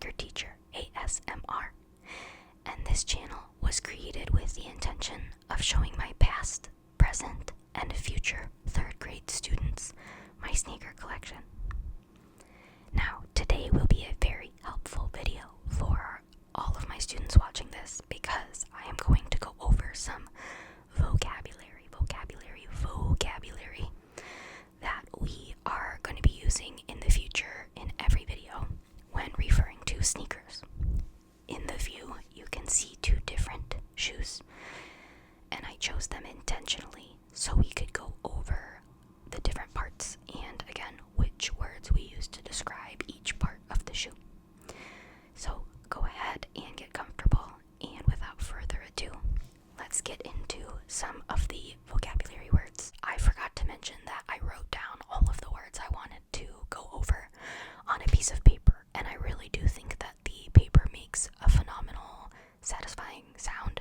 Sneaker Teacher ASMR, and this channel was created with the intention of showing my past, present, and future 3rd grade students my sneaker collection. Now, today will be a very helpful video for all of my students watching this because I am going to go over some vocabulary that we are going to be using in the future in every video when referring to sneakers. In the view, you can see 2 different shoes, and I chose them intentionally so we could go over the different parts and, again, which words we use to describe each part of the shoe. So go ahead and get comfortable, and without further ado, let's get into some of the vocabulary words. I forgot to mention that I wrote down all of the words I wanted to go over on a piece of paper, and I really do think that the paper makes a phenomenal, satisfying sound.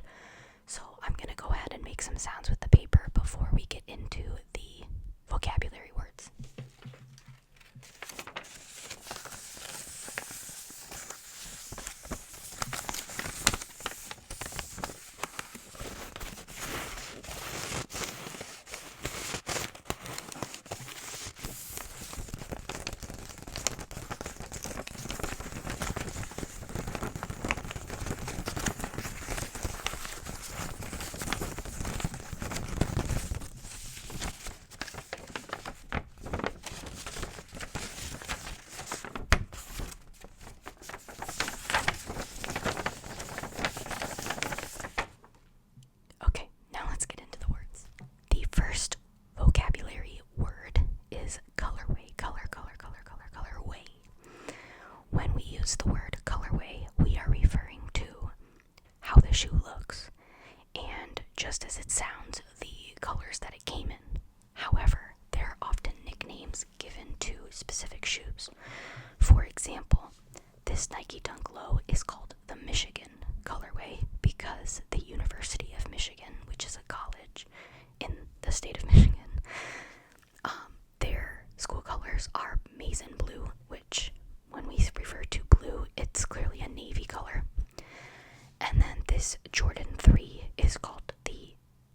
So I'm going to go ahead and make some sounds with the paper before we get into the vocabulary words. Okay, now let's get into the words. The first vocabulary word is colorway. Colorway. When we use the word colorway, we are referring to how the shoe looks and, just as it sounds, the colors that it came in. However, there are often nicknames given to specific shoes. For example, this Nike Dunk Low is called the Michigan colorway because the University of Michigan, which is a college in the state of Michigan, their school colors are maize and blue, which, when we refer to blue, it's clearly a navy color. And then this Jordan 3 is called the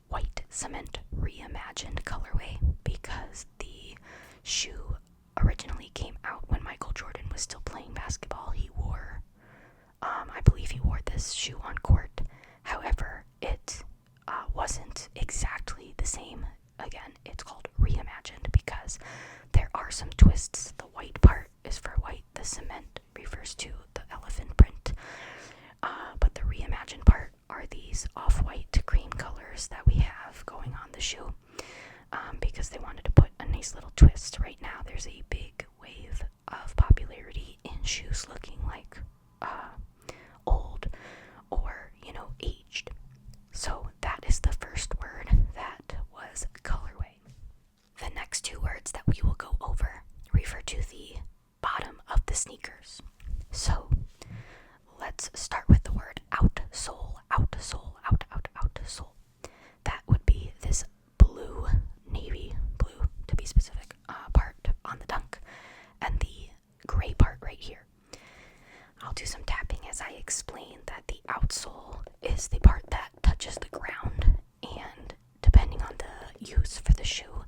White Cement Reimagined colorway because the shoe originally came out when Michael Jordan was still playing basketball. I believe he wore this shoe on court. However, it wasn't exactly the same. Again, it's called reimagined because there are some twists. The white part is for white. The cement refers to the elephant print. But the reimagined part are these off-white cream colors that we have going on the shoe because they wanted to put a nice little twist. Right now, there's a big wave of popularity in shoes looking like old or, aged. So that is the first word that was colorway. The next 2 words that we will go over refer to the bottom of the sneakers. So let's start with the word outsole. Outsole. That would be this blue, navy blue to be specific, part on the dunk, and the gray part right here. I'll do some tapping as I explain that the outsole is the part that touches the ground, and depending on the use for the shoe,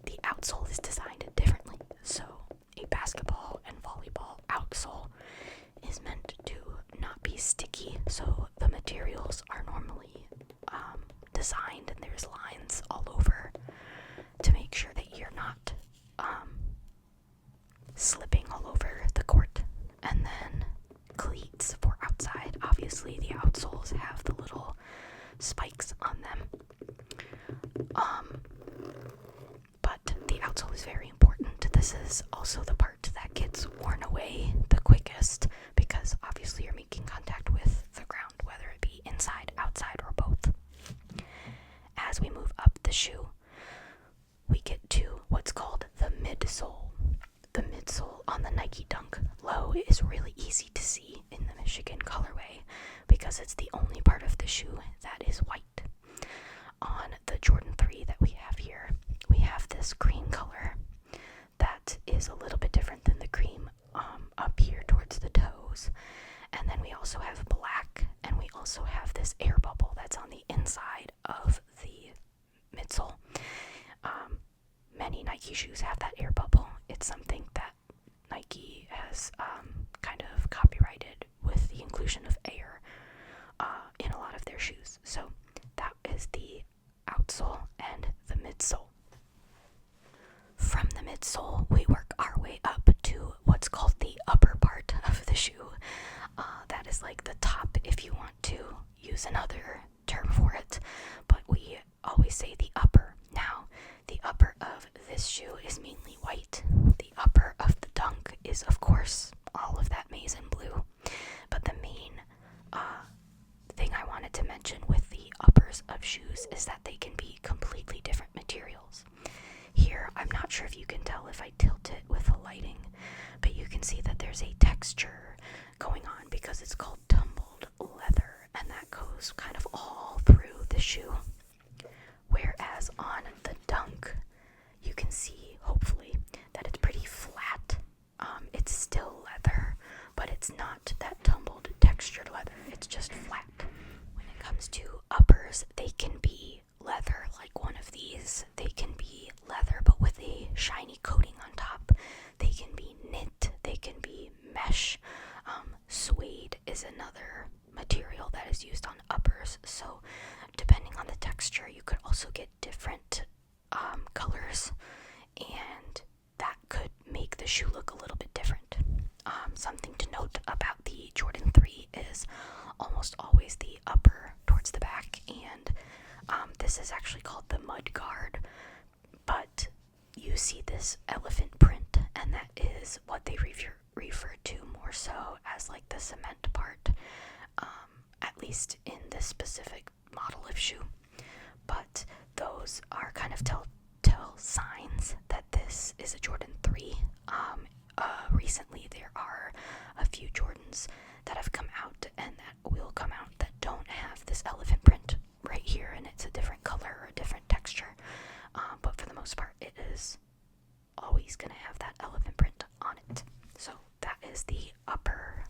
the outsole is designed differently. So a basketball and volleyball outsole is meant to not be sticky, so the materials are normally designed, and there's lines all over to make sure that you're not slipping all over the court. And then cleats for outside. Obviously, the outsoles have the little spikes on them. But the outsole is very important. This is also the part that gets worn away the quickest because obviously you're making contact with the ground, whether it be inside, outside, or both. As we move up the shoe, we get to what's called the midsole. The midsole on the Nike Dunk Low is really easy to see in the Michigan colorway because it's the only part of the shoe that is white. On the Jordan 3 that we have here, we have this cream color that is a little bit different than the cream up here towards the toes. shoes have that air bubble. It's something that Nike has kind of copyrighted with the inclusion of air in a lot of their shoes. So that is the outsole and the midsole. From the midsole, we work our way up to what's called the upper part of the shoe. That is like the top, if you want to use another term for it, but we always say the upper. Now, the upper of this shoe is mainly white. The upper of the dunk is, of course, all of that maize and blue. But the main thing I wanted to mention with the uppers of shoes is that they can be completely different materials. Here, I'm not sure if you can tell if I tilt it with the lighting, but you can see that there's a texture going on because it's called tumbled leather, and that goes kind of all through the shoe. Whereas on the dunk, you can see, hopefully, that it's pretty flat. It's still leather, but it's not that tumbled textured leather. It's just flat. When it comes to uppers, they can be leather, like one of these. They can be leather, but with a shiny coating on top. They can be knit. They can be mesh. Suede is another material that is used on uppers. So depending on the texture, you could also get different colors, and that could make the shoe look a little bit different. Something to note about the Jordan 3 is almost always the upper towards the back, and this is actually called the mud guard, but you see this elephant print, and that is what they refer to more so as like the cement part, at least in this specific model of shoe. But those are kind of telltale signs that this is a Jordan 3. Recently there are a few Jordans that have come out and that will come out that don't have this elephant print right here, and it's a different color or a different texture. But for the most part, it is always going to have that elephant print on it. So that is the upper.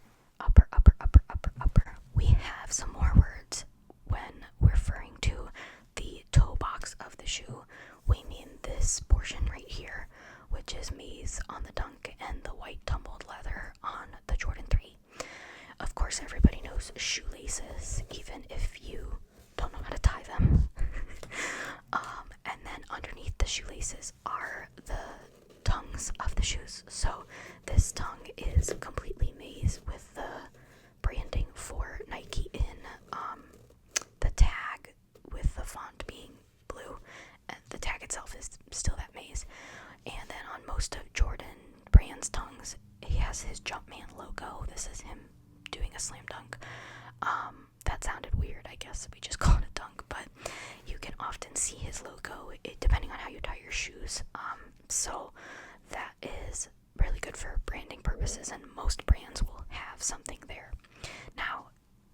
We have some more words when referring to the toe box of the shoe. We mean this portion right here, which is maize on the dunk and the white tumbled leather on the Jordan 3. Of course, everybody knows shoelaces, even if you don't know how to tie them. And then underneath the shoelaces are the tongues of the shoes. So this tongue is completely maize with the branding for Nike in the tag, with the font being blue, and the tag itself is still that maize. And then on most of Jordan brand's tongues, he has his Jumpman logo. This is him doing a slam dunk. That sounded weird, I guess. We just call it a dunk, but you can often see his logo, depending on how you tie your shoes. So that is really good for branding purposes, and most brands will have something there. Now,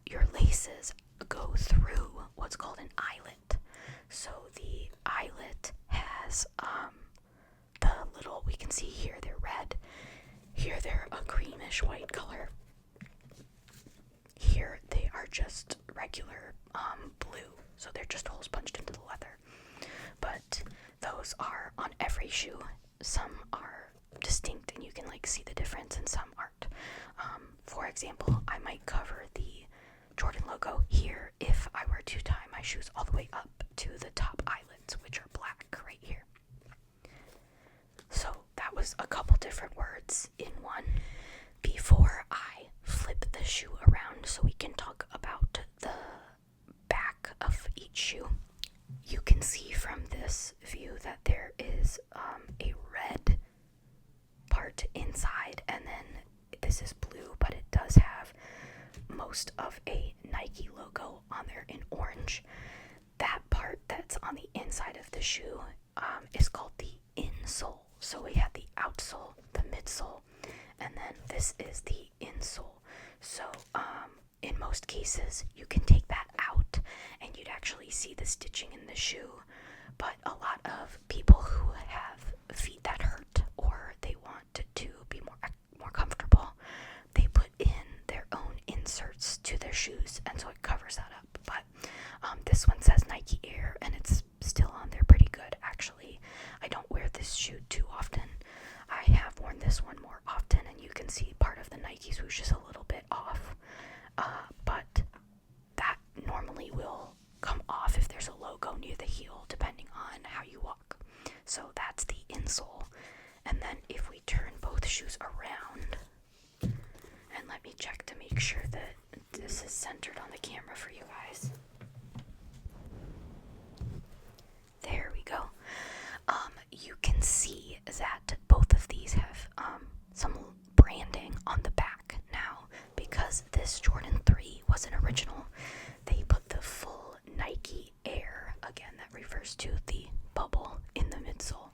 your laces go through what's called an eyelet. So the eyelet has the little, we can see here they're red. Here they're a greenish white color. Here they are just regular blue, so they're just holes punched into the leather. But those are on every shoe. Some are distinct and you can like see the difference, and some aren't. For example, I might cover the Jordan logo here if I were to tie my shoes all the way up to the top eyelets, which are black right here. So that was a couple different words in one. Before I flip the shoe around so we can talk about the back of each shoe, you can see from this view that there is a red part inside, and then this is blue, but it does have most of a Nike logo on there in orange. That part that's on the inside of the shoe is called the insole. So we have the outsole, the midsole, and then this is the insole. So in most cases you can take that out and you'd actually see the stitching in the shoe, but a lot of people who have feet that hurt or they want to be more comfortable, they put in their own inserts to their shoes, and so it covers that up. But this one says Nike Air, and it's still on there pretty good actually. I don't wear this this shoe too often. I have worn this one more often, and you can see part of the Nike swoosh is a little bit off. But that normally will come off if there's a logo near the heel, depending on how you walk. So that's the insole. And then if we turn both shoes around, and let me check to make sure that this is centered on the camera for you guys. There we go. You can see that both of these have some branding on the back. Now, because this Jordan 3 was an original, they put the full Nike Air, again that refers to the bubble in the midsole,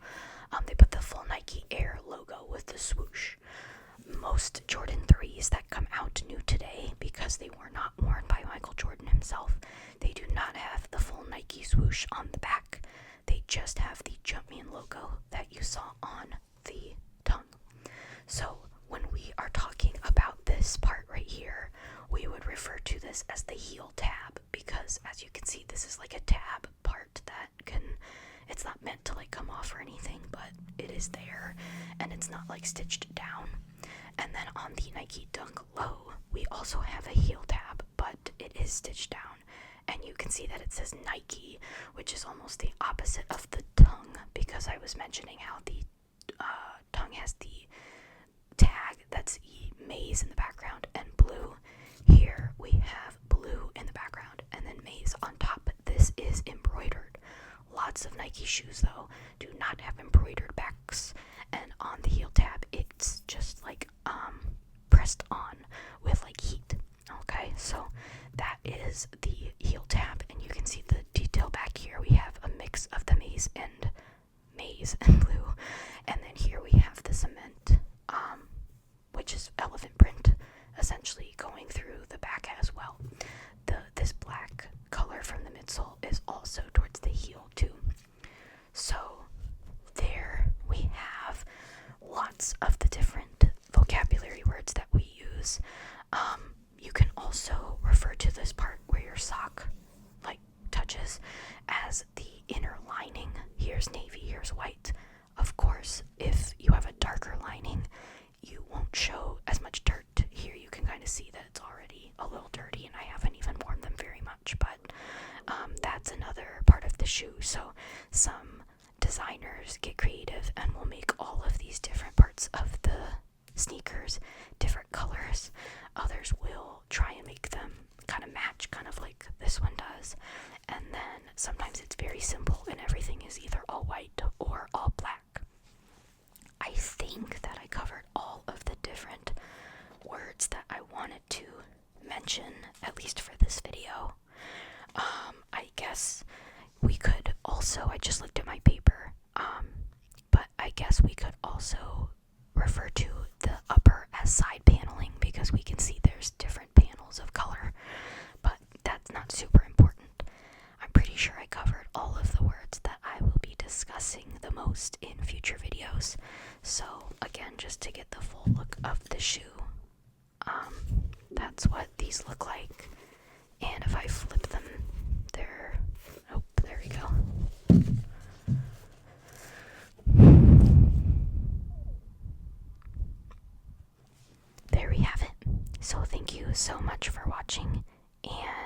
they put the full Nike Air logo with the swoosh. Most Jordan 3s that come out new today, because they were not worn by Michael Jordan himself, they do not have the full Nike swoosh on the back. They just have the Jumpman logo that you saw on the tongue. So when we are talking about this part right here, we would refer to this as the heel tab, because as you can see, this is like a tab part that it's not meant to like come off or anything, but it is there, and it's not like stitched down. And then on the Nike Dunk Low, we also have a heel tab, but it is stitched down. And you can see that it says Nike, which is almost the opposite of the tongue, because I was mentioning how the tongue has the tag that's maize in the background and blue. Here we have blue in the background and then maize on top. This is embroidered. Lots of Nike shoes, though, do not have embroidered backs. And on the heel tab, it's just like pressed on with like heat. Okay, so that is the heel tab, and you can see the detail back here. We have a mix of the maize and blue, and then here we have the cement, which is elephant print, essentially going through the back as well. This black color from the midsole is also towards the heel too. So there we have lots of the different vocabulary words that we use. You can also refer to this part where your sock like touches as the inner lining. Here's navy, here's white. Of course, if you have a darker lining, you won't show as much dirt. Here you can kind of see that it's already a little dirty, and I haven't even worn them very much, but that's another part of the shoe. So some designers get creative and will make all of these different parts of the sneakers different colors. Others will try and make them kind of match, kind of like this one does. And then sometimes it's very simple and everything is either all white or all black. I think that I covered all of the different words that I wanted to mention, at least for this video. I guess we could also, I just looked at my paper, but I guess we could also refer to the upper as side paneling, because we can see there's different panels of color, but that's not super important. I'm pretty sure I covered all of the words that I will be discussing the most in future videos. So again, just to get the full look of the shoe, that's what these look like. And if I flip them, there we go. There we have it. So thank you so much for watching, and